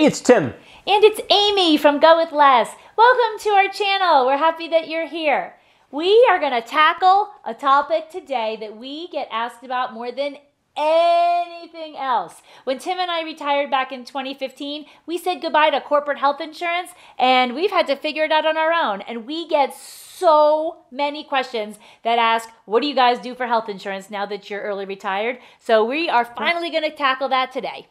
Hey, it's Tim. And it's Amy from GoWithLess. Welcome to our channel. We're happy that you're here. We are going to tackle a topic today that we get asked about more than anything else. When Tim and I retired back in 2015, we said goodbye to corporate health insurance, and we've had to figure it out on our own. And we get so many questions that ask, what do you guys do for health insurance now that you're early retired? So we are finally going to tackle that today.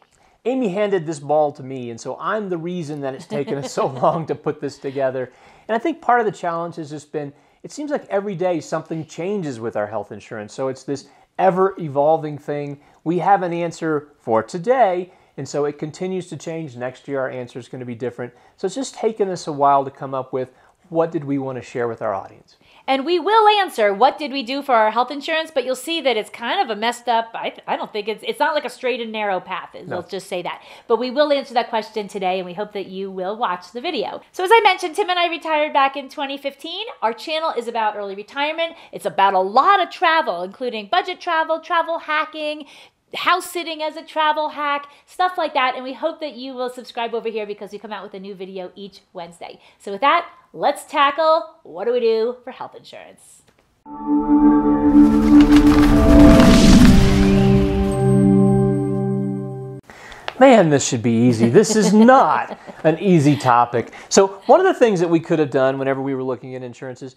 Amy handed this ball to me, and so I'm the reason that it's taken us so long to put this together. And I think part of the challenge has just been, it seems like every day something changes with our health insurance. So it's this ever-evolving thing. We have an answer for today, and so it continues to change. Next year our answer is going to be different. So it's just taken us a while to come up with what did we want to share with our audience. And we will answer what did we do for our health insurance, but you'll see that it's kind of a messed up, I don't think it's not like a straight and narrow path, let's just say that. But we will answer that question today, and we hope that you will watch the video. So as I mentioned, Tim and I retired back in 2015. Our channel is about early retirement. It's about a lot of travel, including budget travel, travel hacking, house sitting as a travel hack, stuff like that. And we hope that you will subscribe over here because we come out with a new video each Wednesday. So with that, let's tackle what do we do for health insurance. Man, this should be easy. This is not an easy topic. So one of the things that we could have done whenever we were looking at insurance is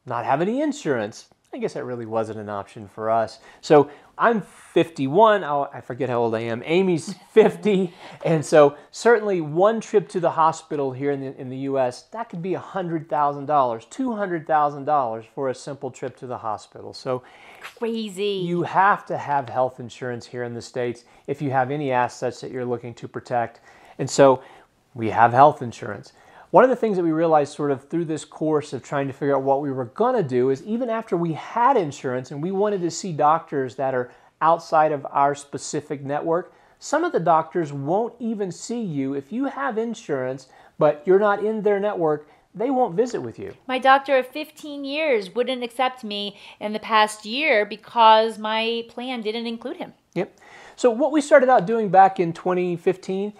not have any insurance. I guess that really wasn't an option for us. So I'm 51. I forget how old I am. Amy's 50. And so certainly one trip to the hospital here in the U.S., that could be $100,000, $200,000 for a simple trip to the hospital. So crazy. You have to have health insurance here in the States if you have any assets that you're looking to protect. And so we have health insurance. One of the things that we realized sort of through this course of trying to figure out what we were going to do is even after we had insurance and we wanted to see doctors that are outside of our specific network, some of the doctors won't even see you. If you have insurance, but you're not in their network, they won't visit with you. My doctor of 15 years wouldn't accept me in the past year because my plan didn't include him. Yep. So what we started out doing back in 2016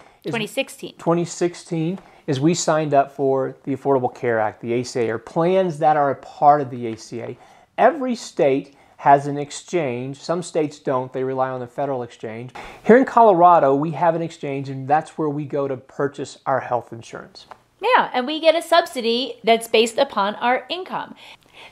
is we signed up for the Affordable Care Act, the ACA, or plans that are a part of the ACA. Every state has an exchange. Some states don't. They rely on the federal exchange. Here in Colorado, we have an exchange, and that's where we go to purchase our health insurance. Yeah, and we get a subsidy that's based upon our income.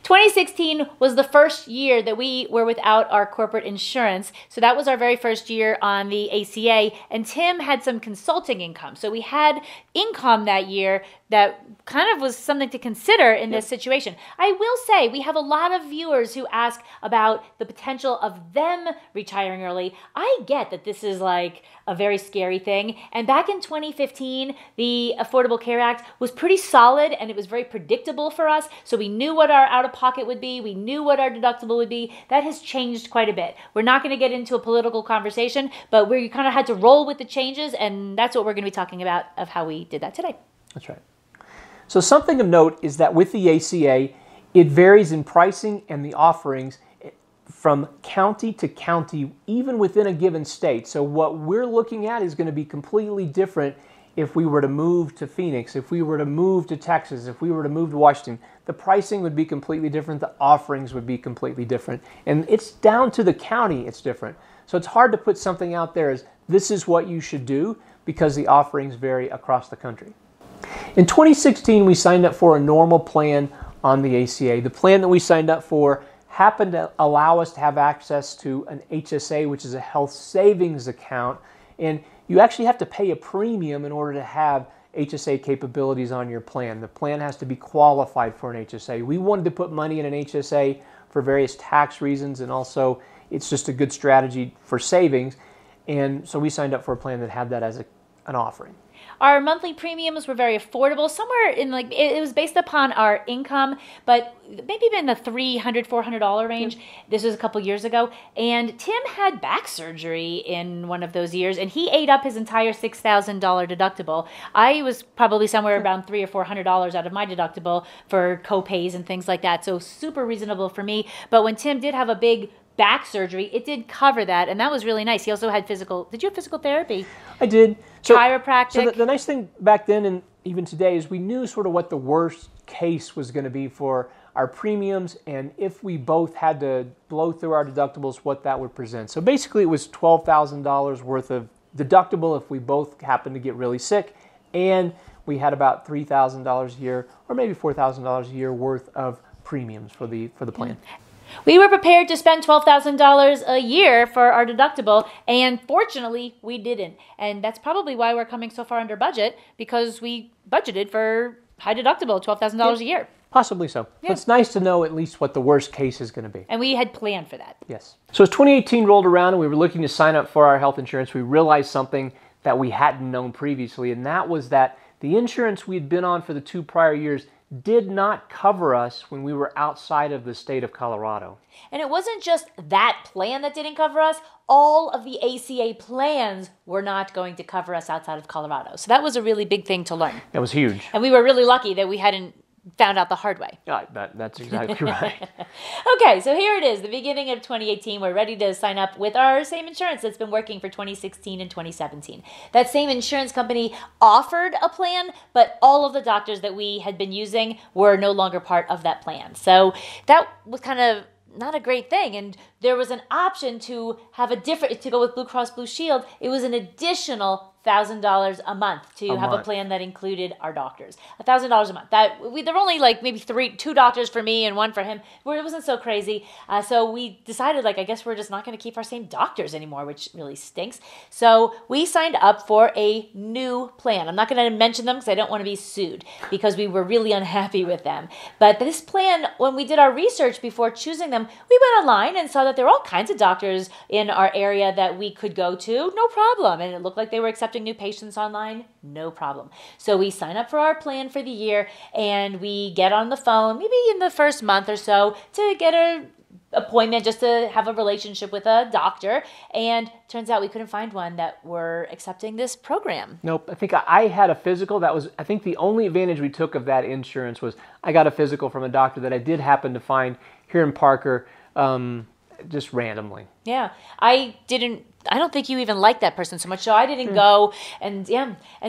2016 was the first year that we were without our corporate insurance. So that was our very first year on the ACA. And Tim had some consulting income. So we had income that year that kind of was something to consider in this situation. I will say we have a lot of viewers who ask about the potential of them retiring early. I get that this is like a very scary thing. And back in 2015, the Affordable Care Act was pretty solid and it was very predictable for us. So we knew what our out-of-pocket would be. We knew what our deductible would be. That has changed quite a bit. We're not going to get into a political conversation, but we kind of had to roll with the changes, and that's what we're going to be talking about of how we did that today. That's right. So something of note is that with the ACA, it varies in pricing and the offerings from county to county, even within a given state. So what we're looking at is going to be completely different if we were to move to Phoenix, if we were to move to Texas, if we were to move to Washington. The pricing would be completely different. The offerings would be completely different. And it's down to the county it's different. So it's hard to put something out there as this is what you should do because the offerings vary across the country. In 2016, we signed up for a normal plan on the ACA. The plan that we signed up for happened to allow us to have access to an HSA, which is a health savings account. And you actually have to pay a premium in order to have HSA capabilities on your plan. The plan has to be qualified for an HSA. We wanted to put money in an HSA for various tax reasons, and also it's just a good strategy for savings. And so we signed up for a plan that had that as an offering. Our monthly premiums were very affordable, somewhere in like, it was based upon our income, but maybe in the $300, $400 range. This was a couple years ago. And Tim had back surgery in one of those years, and he ate up his entire $6,000 deductible. I was probably somewhere around $300 or $400 out of my deductible for co-pays and things like that. So super reasonable for me. But when Tim did have a big back surgery, it did cover that, and that was really nice. He also had physical. Did you have physical therapy? I did. Chiropractic. So the nice thing back then and even today is we knew sort of what the worst case was going to be for our premiums, and if we both had to blow through our deductibles, what that would present. So basically it was $12,000 worth of deductible if we both happened to get really sick, and we had about $3,000 a year or maybe $4,000 a year worth of premiums for the plan. We were prepared to spend $12,000 a year for our deductible, and fortunately, we didn't. And that's probably why we're coming so far under budget, because we budgeted for high deductible, $12,000 a year. Possibly so. Yeah. So it's nice to know at least what the worst case is going to be. And we had planned for that. Yes. So as 2018 rolled around and we were looking to sign up for our health insurance, we realized something that we hadn't known previously, and that was that the insurance we'd been on for the 2 prior years did not cover us when we were outside of the state of Colorado. And it wasn't just that plan that didn't cover us. All of the ACA plans were not going to cover us outside of Colorado. So that was a really big thing to learn. That was huge. And we were really lucky that we hadn't found out the hard way. That's exactly right. Okay, so here it is, the beginning of 2018. We're ready to sign up with our same insurance that's been working for 2016 and 2017. That same insurance company offered a plan, but all of the doctors that we had been using were no longer part of that plan. So that was kind of not a great thing. And there was an option to have to go with Blue Cross Blue Shield. It was an additional $1,000 a month to have a plan that included our doctors. $1,000 a month. There were only like maybe 2 doctors for me and 1 for him. It wasn't so crazy. So we decided, I guess we're just not going to keep our same doctors anymore, which really stinks. So we signed up for a new plan. I'm not going to mention them because I don't want to be sued, because we were really unhappy with them. But this plan, when we did our research before choosing them, we went online and saw that there were all kinds of doctors in our area that we could go to, no problem. And it looked like they were accepting new patients online, no problem. So we sign up for our plan for the year, and we get on the phone maybe in the first month or so to get an appointment, just to have a relationship with a doctor. And turns out we couldn't find one that were accepting this program. Nope. I think I had a physical. That was, I think, the only advantage we took of that insurance was I got a physical from a doctor that I did happen to find here in Parker, just randomly. Yeah, I don't think you even liked that person so much, so I didn't go. And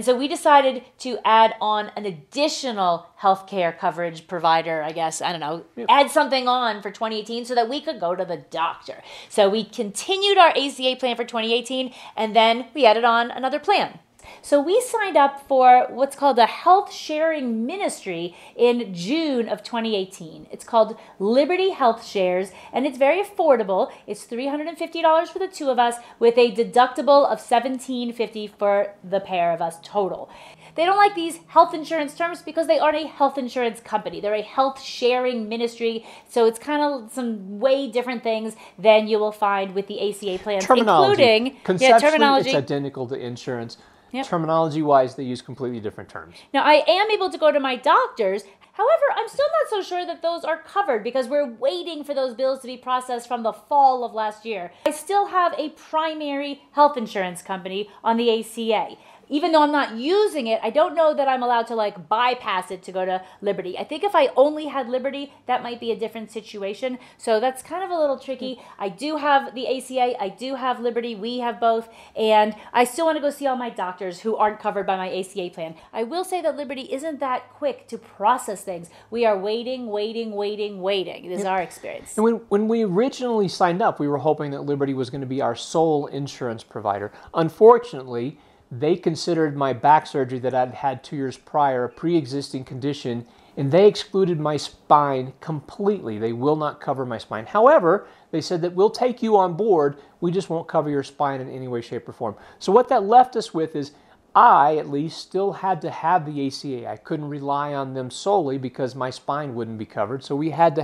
so we decided to add on an additional healthcare coverage provider, I guess, I don't know, add something on for 2018 so that we could go to the doctor. So we continued our ACA plan for 2018, and then we added on another plan. So we signed up for what's called a health sharing ministry in June of 2018. It's called Liberty Health Shares, and it's very affordable. It's $350 for the 2 of us with a deductible of $1,750 for the pair of us total. They don't like these health insurance terms because they aren't a health insurance company. They're a health sharing ministry, so it's kind of some way different things than you will find with the ACA plans, including conceptually, it's identical to insurance. Yep. Terminology-wise, they use completely different terms. Now, I am able to go to my doctors. However, I'm still not so sure that those are covered because we're waiting for those bills to be processed from the fall of last year. I still have a primary health insurance company on the ACA. Even though I'm not using it, I don't know that I'm allowed to bypass it to go to Liberty. I think if I only had Liberty, that might be a different situation. So that's kind of a little tricky. I do have the ACA. I do have Liberty. We have both. And I still want to go see all my doctors who aren't covered by my ACA plan. I will say that Liberty isn't that quick to process things. We are waiting. This is our experience. And when we originally signed up, we were hoping that Liberty was going to be our sole insurance provider. Unfortunately, they considered my back surgery that I'd had 2 years prior a pre-existing condition, and they excluded my spine completely. They will not cover my spine. However, they said that we'll take you on board. We just won't cover your spine in any way, shape, or form. So what that left us with is I, at least, still had to have the ACA. I couldn't rely on them solely because my spine wouldn't be covered. So I had to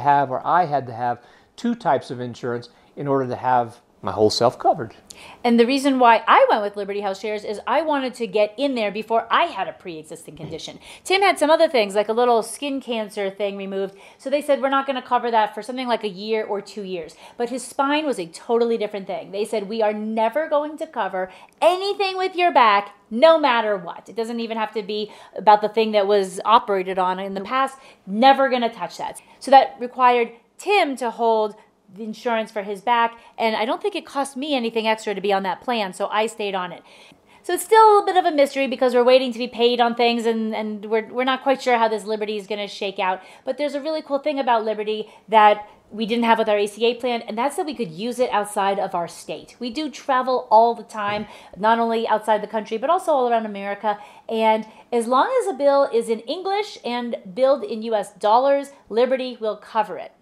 have 2 types of insurance in order to have my whole self covered. And the reason why I went with Liberty Health Shares is I wanted to get in there before I had a pre-existing condition. Tim had some other things, like a little skin cancer thing removed. So they said, we're not going to cover that for something like a year or 2 years. But his spine was a totally different thing. They said, we are never going to cover anything with your back, no matter what. It doesn't even have to be about the thing that was operated on in the past. Never going to touch that. So that required Tim to hold the insurance for his back, and I don't think it cost me anything extra to be on that plan, so I stayed on it. So it's still a little bit of a mystery because we're waiting to be paid on things, and we're not quite sure how this Liberty is going to shake out. But there's a really cool thing about Liberty that we didn't have with our ACA plan, and that's that we could use it outside of our state. We do travel all the time, not only outside the country, but also all around America. And as long as a bill is in English and billed in US dollars, Liberty will cover it.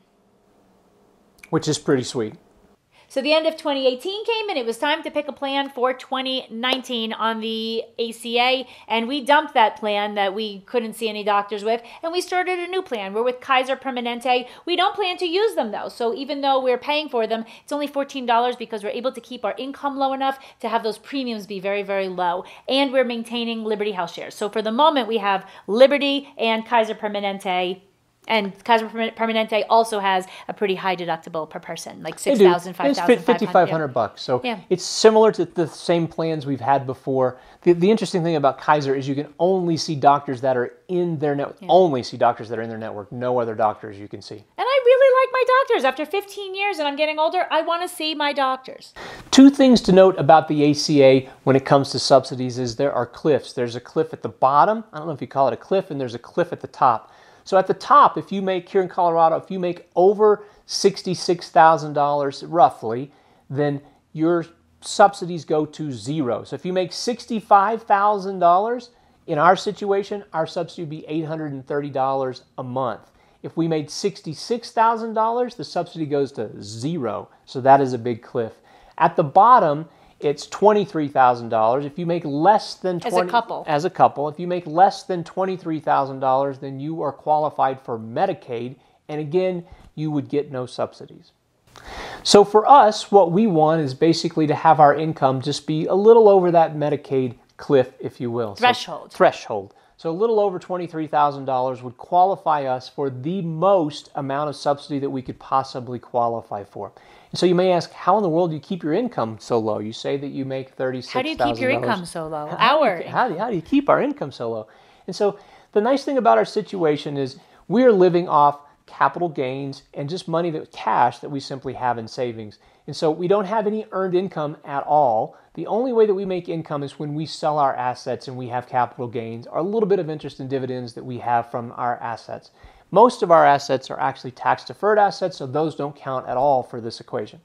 Which is pretty sweet. So the end of 2018 came, and it was time to pick a plan for 2019 on the ACA, and we dumped that plan that we couldn't see any doctors with, and we started a new plan. We're with Kaiser Permanente. We don't plan to use them, though, so even though we're paying for them, it's only $14 because we're able to keep our income low enough to have those premiums be very, very low, and we're maintaining Liberty Health Shares. So for the moment, we have Liberty and Kaiser Permanente. And Kaiser Permanente also has a pretty high deductible per person, like $6,000, $5,500. It's $5,500. So it's similar to the same plans we've had before. The interesting thing about Kaiser is you can only see doctors that are in their network. Only see doctors that are in their network. No other doctors you can see. And I really like my doctors. After 15 years and I'm getting older, I want to see my doctors. Two things to note about the ACA when it comes to subsidies is there are cliffs. There's a cliff at the bottom. I don't know if you call it a cliff, and there's a cliff at the top. So at the top, if you make, here in Colorado, if you make over $66,000 roughly, then your subsidies go to zero. So if you make $65,000, in our situation, our subsidy would be $830 a month. If we made $66,000, the subsidy goes to zero. So that is a big cliff. At the bottom, it's $23,000. If you make less than as a couple, if you make less than $23,000, then you are qualified for Medicaid, and again, you would get no subsidies. So for us, what we want is basically to have our income just be a little over that Medicaid cliff, if you will. Threshold. Threshold. So a little over $23,000 would qualify us for the most amount of subsidy that we could possibly qualify for. And so you may ask, how in the world do you keep your income so low? You say that you make $36,000. How do you keep your income so low? How do you keep our income so low? And so the nice thing about our situation is we're living off capital gains and just money, cash that we simply have in savings. And so we don't have any earned income at all. The only way that we make income is when we sell our assets and we have capital gains or a little bit of interest and dividends that we have from our assets. Most of our assets are actually tax-deferred assets, so those don't count at all for this equation.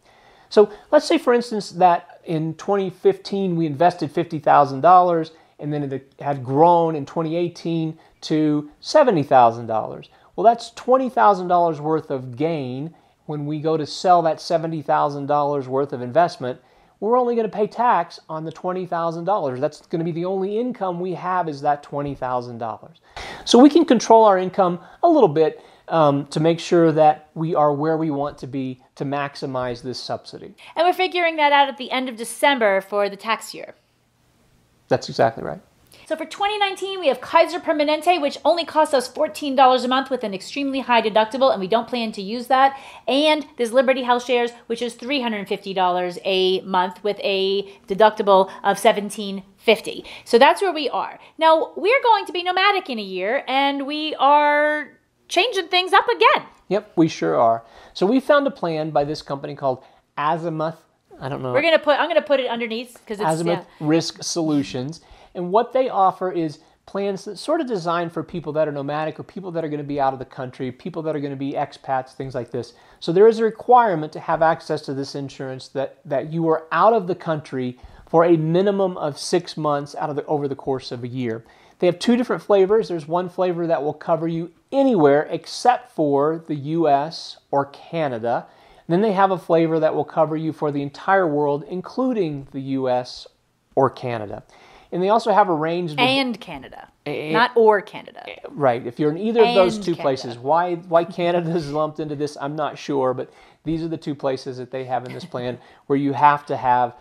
So let's say, for instance, that in 2015 we invested $50,000 and then it had grown in 2018 to $70,000. Well, that's $20,000 worth of gain. When we go to sell that $70,000 worth of investment, we're only going to pay tax on the $20,000. That's going to be the only income we have is that $20,000. So we can control our income a little bit to make sure that we are where we want to be to maximize this subsidy. And we're figuring that out at the end of December for the tax year. That's exactly right. So for 2019, we have Kaiser Permanente, which only costs us $14 a month with an extremely high deductible, and we don't plan to use that. And there's Liberty Health Shares, which is $350 a month with a deductible of $1,750. So that's where we are. Now, we're going to be nomadic in a year, and we are changing things up again. Yep, we sure are. So we found a plan by this company called Azimuth. I don't know. I'm going to put it underneath because it's Azimuth Risk Solutions. And what they offer is plans that sort of designed for people that are nomadic or people that are going to be out of the country, people that are going to be expats, things like this. So there is a requirement to have access to this insurance that you are out of the country for a minimum of 6 months over the course of a year. They have two different flavors. There's one flavor that will cover you anywhere except for the U.S. or Canada. And then they have a flavor that will cover you for the entire world, including the U.S. or Canada. And they also have a range of... And Canada, not or Canada. Right. If you're in either of those two places, why Canada is lumped into this, I'm not sure. But these are the two places that they have in this plan where you have to have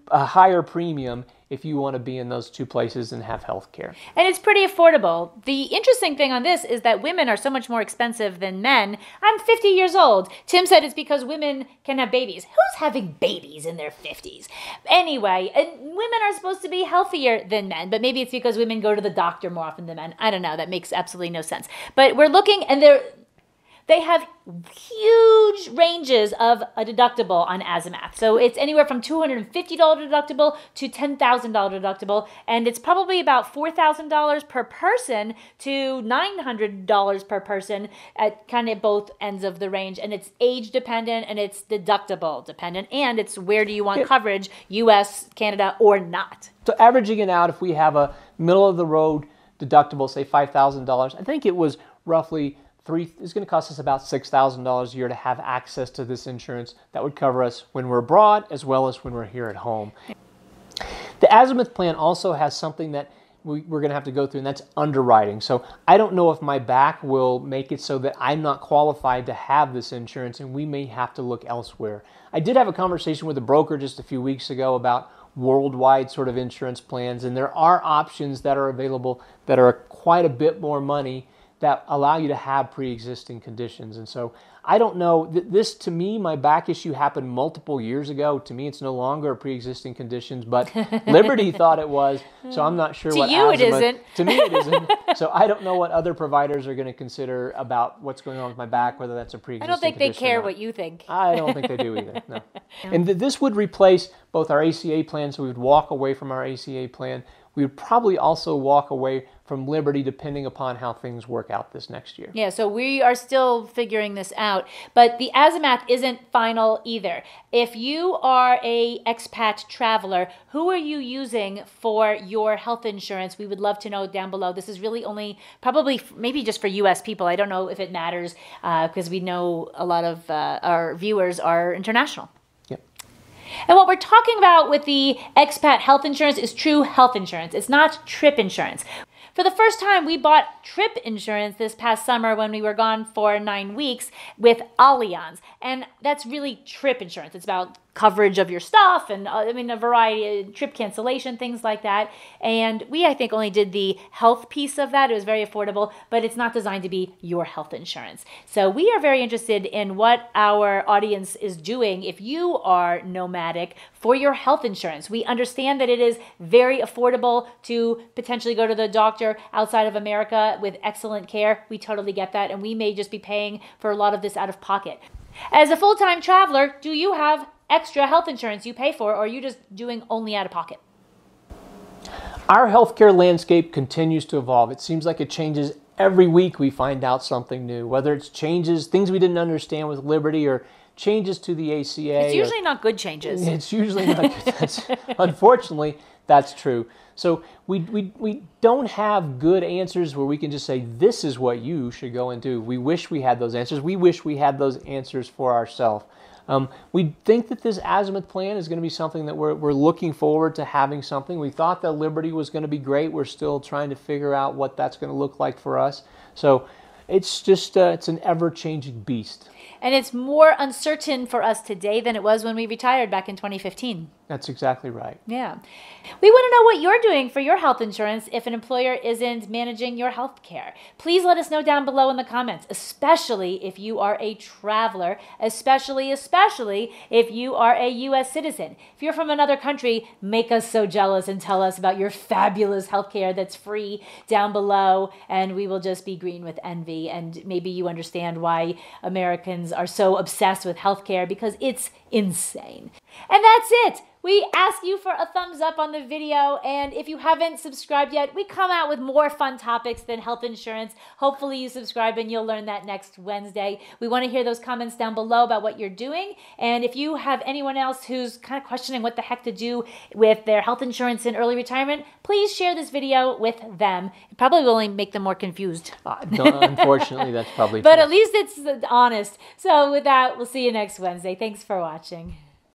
a higher premium if you want to be in those two places and have health care. And it's pretty affordable. The interesting thing on this is that women are so much more expensive than men. I'm 50 years old. Tim said it's because women can have babies. Who's having babies in their 50s? Anyway, women are supposed to be healthier than men, but maybe it's because women go to the doctor more often than men. I don't know. That makes absolutely no sense. But we're looking, and They have huge ranges of a deductible on Azimath. So it's anywhere from $250 deductible to $10,000 deductible, and it's probably about $4,000 per person to $900 per person at kind of both ends of the range. And it's age dependent and it's deductible dependent, and it's where do you want coverage, US, Canada, or not. So averaging it out, if we have a middle of the road deductible, say $5,000, I think it was roughly it's going to cost us about $6,000 a year to have access to this insurance that would cover us when we're abroad as well as when we're here at home. The Azimuth plan also has something that we're going to have to go through, and that's underwriting. So I don't know if my back will make it so that I'm not qualified to have this insurance, and we may have to look elsewhere. I did have a conversation with a broker just a few weeks ago about worldwide sort of insurance plans, and there are options that are available that are quite a bit more money that allow you to have pre-existing conditions. And so I don't know, this to me, my back issue happened multiple years ago. To me, it's no longer a pre-existing conditions, but Liberty thought it was, so I'm not sure what you it isn't. To me, it isn't. So I don't know what other providers are going to consider about what's going on with my back, whether that's a pre-existing I don't think condition they care what you think. I don't think they do either, no. And this would replace both our ACA plan, so we would walk away from our ACA plan. We would probably also walk away from Liberty depending upon how things work out this next year. Yeah, so we are still figuring this out, but the Azimath isn't final either. If you are a expat traveler, who are you using for your health insurance? We would love to know down below. This is really only probably maybe just for U.S. people. I don't know if it matters because we know a lot of our viewers are international. And what we're talking about with the expat health insurance is true health insurance. It's not trip insurance. For the first time, we bought trip insurance this past summer when we were gone for 9 weeks with Allianz. And that's really trip insurance. It's about coverage of your stuff and a variety of trip cancellation, things like that. And we, I think, only did the health piece of that. It was very affordable, but it's not designed to be your health insurance. So we are very interested in what our audience is doing if you are nomadic for your health insurance. We understand that it is very affordable to potentially go to the doctor outside of America with excellent care. We totally get that, and we may just be paying for a lot of this out of pocket. As a full-time traveler, do you have extra health insurance you pay for, or are you just doing only out of pocket? Our healthcare landscape continues to evolve. It seems like it changes every week. We find out something new, whether it's changes, things we didn't understand with Liberty, or changes to the ACA. It's usually not good changes. It's usually not good. Unfortunately, that's true. So we don't have good answers where we can just say, this is what you should go and do. We wish we had those answers. We wish we had those answers for ourselves. We think that this Azimuth plan is going to be something that we're looking forward to having something. We thought that Liberty was going to be great. We're still trying to figure out what that's going to look like for us. So it's just, it's an ever-changing beast. And it's more uncertain for us today than it was when we retired back in 2015. That's exactly right. Yeah. We want to know what you're doing for your health insurance if an employer isn't managing your health care. Please let us know down below in the comments, especially if you are a traveler, especially if you are a U.S. citizen. If you're from another country, make us so jealous and tell us about your fabulous health care that's free down below, and we will just be green with envy. And maybe you understand why Americans are so obsessed with healthcare, because it's insane. And that's it. We ask you for a thumbs up on the video, and if you haven't subscribed yet, we come out with more fun topics than health insurance. Hopefully you subscribe and you'll learn that next Wednesday. We want to hear those comments down below about what you're doing, and if you have anyone else who's kind of questioning what the heck to do with their health insurance in early retirement, please share this video with them. It probably will only make them more confused. Unfortunately, that's probably But true. at least it's honest. So with that, we'll see you next Wednesday. Thanks for watching.